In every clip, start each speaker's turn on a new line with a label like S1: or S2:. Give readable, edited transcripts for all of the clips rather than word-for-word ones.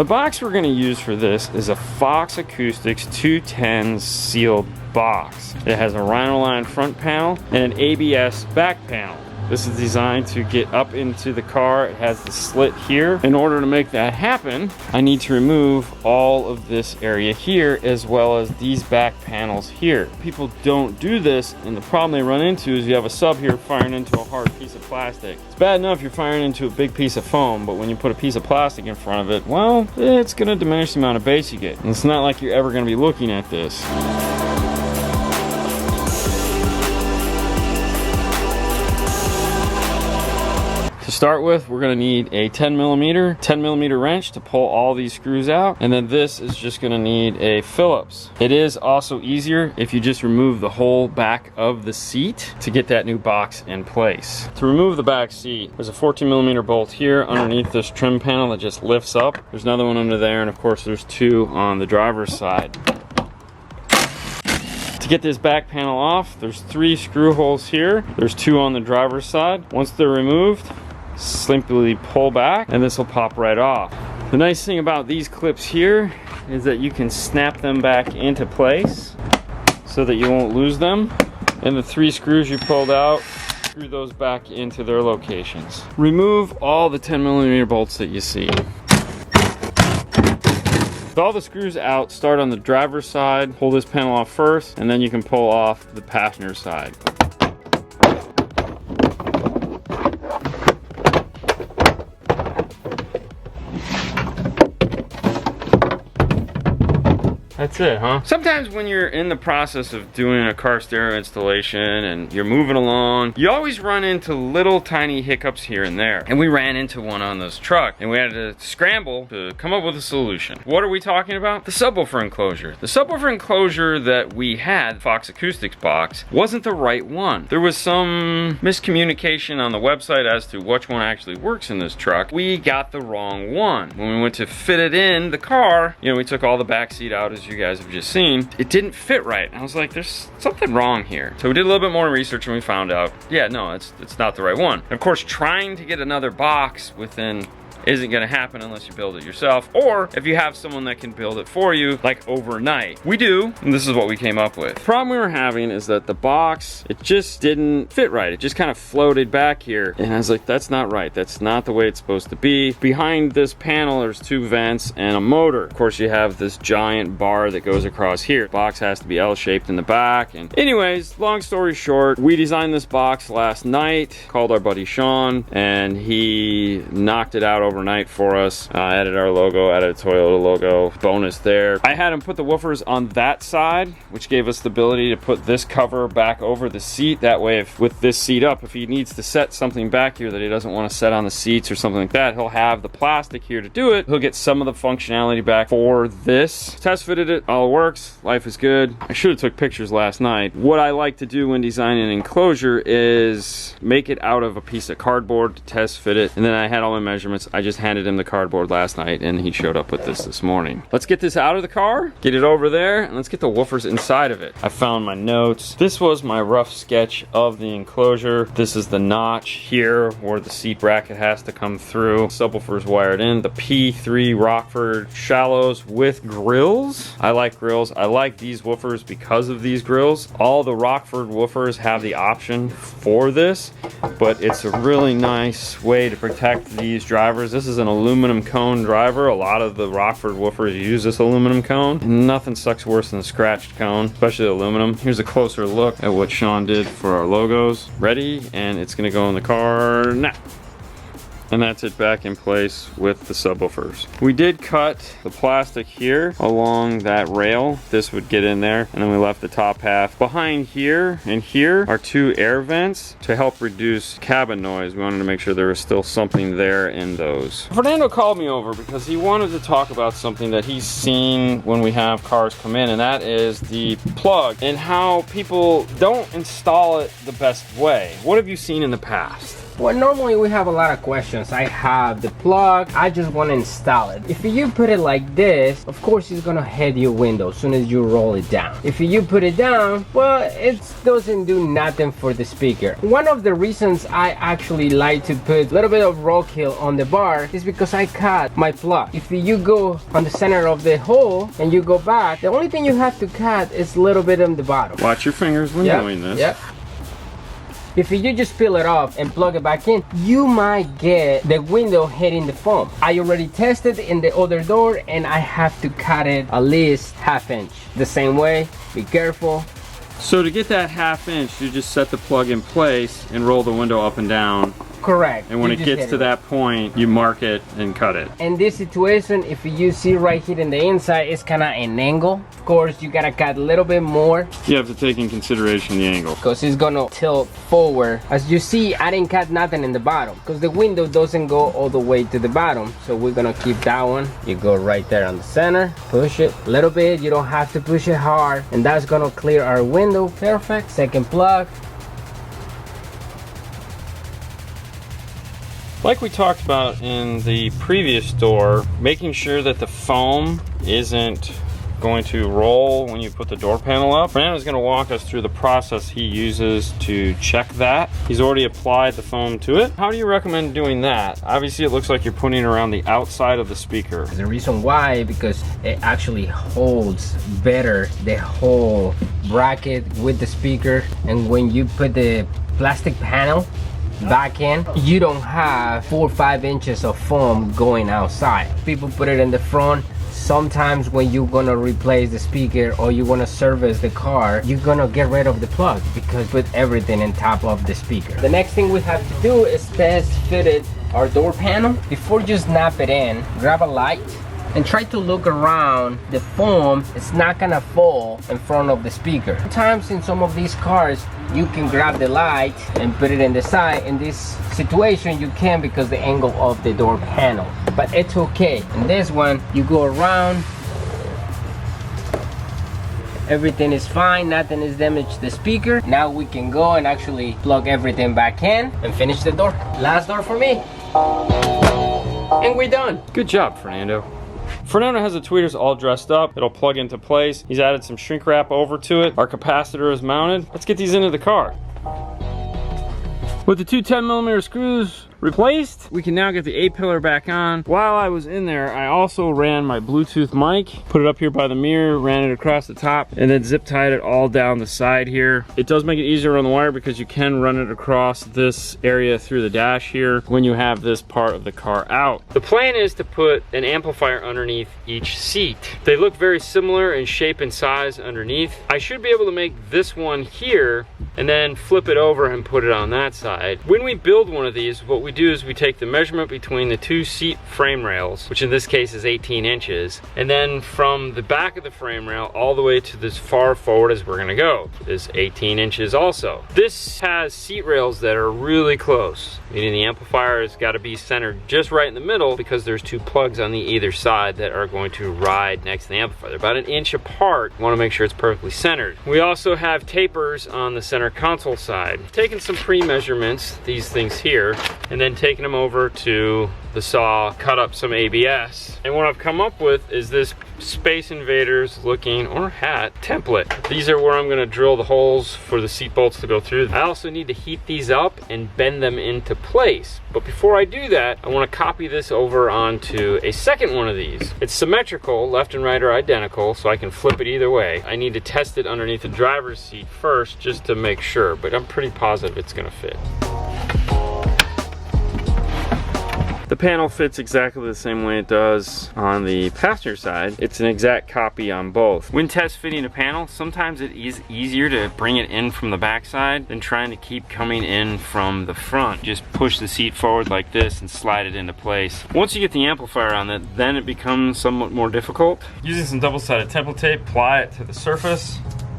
S1: The box we're going to use for this is a Fox Acoustics 210 sealed box. It has a Rhino-Line front panel and an ABS back panel. This is designed to get up into the car. It has the slit here. In order to make that happen, I need to remove all of this area here as well as these back panels here. People don't do this, and the problem they run into is you have a sub here firing into a hard piece of plastic. It's bad enough you're firing into a big piece of foam, but when you put a piece of plastic in front of it, well, it's gonna diminish the amount of bass you get. And it's not like you're ever gonna be looking at this. To start with, we're going to need a 10 millimeter wrench to pull all these screws out, and then this is just going to need a Phillips. It is also easier if you just remove the whole back of the seat to get that new box in place. To remove the back seat, there's a 14 millimeter bolt here underneath this trim panel that just lifts up. There's another one under there, and of course there's two on the driver's side. To get this back panel off, there's 3 screw holes here. There's 2 on the driver's side. Once they're removed, simply pull back and this will pop right off. The nice thing about these clips here is that you can snap them back into place so that you won't lose them. And the 3 screws you pulled out, screw those back into their locations. Remove all the 10 millimeter bolts that you see. With all the screws out, start on the driver's side, pull this panel off first, and then you can pull off the passenger side. That's it, huh? Sometimes when you're in the process of doing a car stereo installation and you're moving along, you always run into little tiny hiccups here and there. And we ran into one on this truck and we had to scramble to come up with a solution. What are we talking about? The subwoofer enclosure. The subwoofer enclosure that we had, Fox Acoustics box, wasn't the right one. There was some miscommunication on the website as to which one actually works in this truck. We got the wrong one. When we went to fit it in the car, you know, we took all the back seat out, as you guys have just seen. It didn't fit right. And I was like, there's something wrong here. So we did a little bit more research and we found out, yeah, no, it's not the right one. And of course, trying to get another box within isn't gonna happen unless you build it yourself, or if you have someone that can build it for you, like overnight. We do, and this is what we came up with. The problem we were having is that the box, it just didn't fit right. It just kind of floated back here, and I was like, that's not right. That's not the way it's supposed to be. Behind this panel, there's 2 vents and a motor. Of course, you have this giant bar that goes across here. The box has to be L-shaped in the back, and anyways, long story short, we designed this box last night, called our buddy Sean, and he knocked it out overnight for us. Added our logo, added a Toyota logo, bonus there. I had him put the woofers on that side, which gave us the ability to put this cover back over the seat. That way, if with this seat up, if he needs to set something back here that he doesn't want to set on the seats or something like that, he'll have the plastic here to do it. He'll get some of the functionality back for this. Test fitted it, all works, life is good. I should have took pictures last night. What I like to do when designing an enclosure is make it out of a piece of cardboard to test fit it, and then I had all my measurements. I just handed him the cardboard last night and he showed up with this morning. Let's get this out of the car, get it over there, and let's get the woofers inside of it. I found my notes. This was my rough sketch of the enclosure. This is the notch here where the seat bracket has to come through. Subwoofers wired in. The P3 Rockford shallows with grills. I like grills. I like these woofers because of these grills. All the Rockford woofers have the option for this, but it's a really nice way to protect these drivers. This is an aluminum cone driver. A lot of the Rockford woofers use this aluminum cone, and nothing sucks worse than a scratched cone, especially aluminum. Here's a closer look at what Sean did for our logos. Ready, and it's gonna go in the car now. And that's it back in place with the subwoofers. We did cut the plastic here along that rail. This would get in there, and then we left the top half. Behind here and here are 2 air vents to help reduce cabin noise. We wanted to make sure there was still something there in those. Fernando called me over because he wanted to talk about something that he's seen when we have cars come in, and that is the plug and how people don't install it the best way. What have you seen in the past?
S2: Well, normally we have a lot of questions. I have the plug, I just want to install it. If you put it like this, of course it's gonna hit your window as soon as you roll it down. If you put it down, well, it doesn't do nothing for the speaker. One of the reasons I actually like to put a little bit of roadkill on the bar is because I cut my plug. If you go on the center of the hole and you go back, the only thing you have to cut is a little bit on the bottom.
S1: Watch your fingers when doing this.
S2: Yep. If you just peel it off and plug it back in, you might get the window hitting the foam. I already tested in the other door and I have to cut it at least 1/2 inch. The same way, be careful.
S1: So to get that 1/2 inch, you just set the plug in place and roll the window up and down.
S2: Correct.
S1: And when it gets to that point, you mark it and cut it.
S2: In this situation, if you see right here in the inside, it's kind of an angle. Of course, you gotta cut a little bit more.
S1: You have to take in consideration the angle.
S2: Because it's gonna tilt forward. As you see, I didn't cut nothing in the bottom because the window doesn't go all the way to the bottom. So we're gonna keep that one. You go right there on the center, push it a little bit. You don't have to push it hard. And that's gonna clear our window. Perfect. Second plug.
S1: Like we talked about in the previous door, making sure that the foam isn't going to roll when you put the door panel up. Fernando's going to walk us through the process he uses to check that. He's already applied the foam to it. How do you recommend doing that? Obviously it looks like you're putting it around the outside of the speaker.
S2: The reason why, because it actually holds better the whole bracket with the speaker, and when you put the plastic panel back in, you don't have 4 or 5 inches of foam going outside. People put it in the front. Sometimes when you're gonna replace the speaker or you wanna service the car, you're gonna get rid of the plug because put everything on top of the speaker. The next thing we have to do is test fit it our door panel. Before you snap it in, grab a light and try to look around the foam. It's not gonna fall in front of the speaker. Sometimes in some of these cars, you can grab the light and put it in the side. In this situation, you can because the angle of the door panel, but it's okay. In this one, you go around, everything is fine, nothing is damaged the speaker. Now we can go and actually plug everything back in and finish the door. Last door for me. And we're done.
S1: Good job, Fernando. Fernando has the tweeters all dressed up. It'll plug into place. He's added some shrink wrap over to it. Our capacitor is mounted. Let's get these into the car. With the two 10mm screws replaced, we can now get the A-pillar back on. While I was in there, I also ran my Bluetooth mic, put it up here by the mirror, ran it across the top, and then zip tied it all down the side here. It does make it easier on the wire because you can run it across this area through the dash here when you have this part of the car out. The plan is to put an amplifier underneath each seat. They look very similar in shape and size underneath. I should be able to make this one here and then flip it over and put it on that side. When we build one of these, what we do is we take the measurement between the two seat frame rails, which in this case is 18 inches, and then from the back of the frame rail all the way to as far forward as we're gonna go is 18 inches also. This has seat rails that are really close, meaning the amplifier has got to be centered just right in the middle because there's two plugs on the either side that are going to ride next to the amplifier. They're about 1 inch apart. You want to make sure it's perfectly centered. We also have tapers on the center console side. Taking some pre-measurements, these things here, and then taking them over to the saw, cut up some ABS. And what I've come up with is this Space Invaders looking, or hat, template. These are where I'm gonna drill the holes for the seat bolts to go through. I also need to heat these up and bend them into place. But before I do that, I wanna copy this over onto a second one of these. It's symmetrical, left and right are identical, so I can flip it either way. I need to test it underneath the driver's seat first just to make sure, but I'm pretty positive it's gonna fit. The panel fits exactly the same way it does on the passenger side. It's an exact copy on both. When test fitting a panel, sometimes it is easier to bring it in from the back side than trying to keep coming in from the front. Just push the seat forward like this and slide it into place. Once you get the amplifier on it, then it becomes somewhat more difficult. Using some double-sided template tape, apply it to the surface.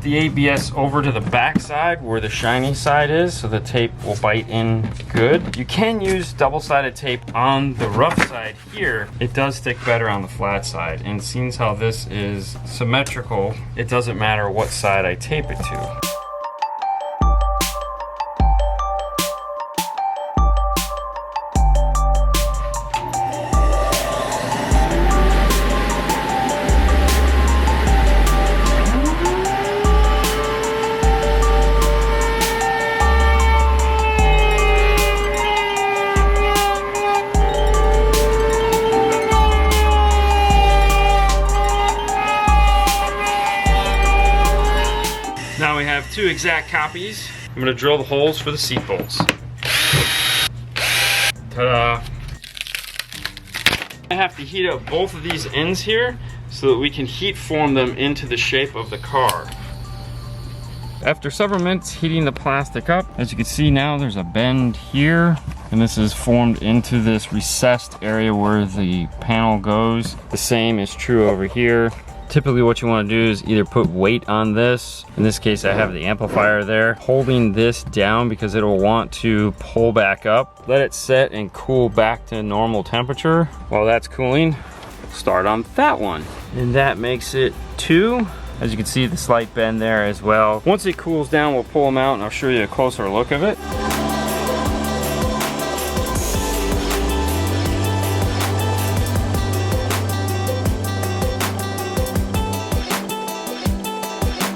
S1: The ABS over to the back side where the shiny side is so the tape will bite in good. You can use double-sided tape on the rough side here. It does stick better on the flat side, and seeing how this is symmetrical, it doesn't matter what side I tape it to. have 2 exact copies. I'm gonna drill the holes for the seat bolts. Ta-da! I have to heat up both of these ends here so that we can heat form them into the shape of the car. After several minutes heating the plastic up, as you can see now there's a bend here, and this is formed into this recessed area where the panel goes. The same is true over here. Typically what you want to do is either put weight on this. In this case I have the amplifier there, holding this down because it'll want to pull back up. Let it set and cool back to normal temperature. While that's cooling, start on that one. And that makes it 2. As you can see, the slight bend there as well. Once it cools down, we'll pull them out and I'll show you a closer look of it.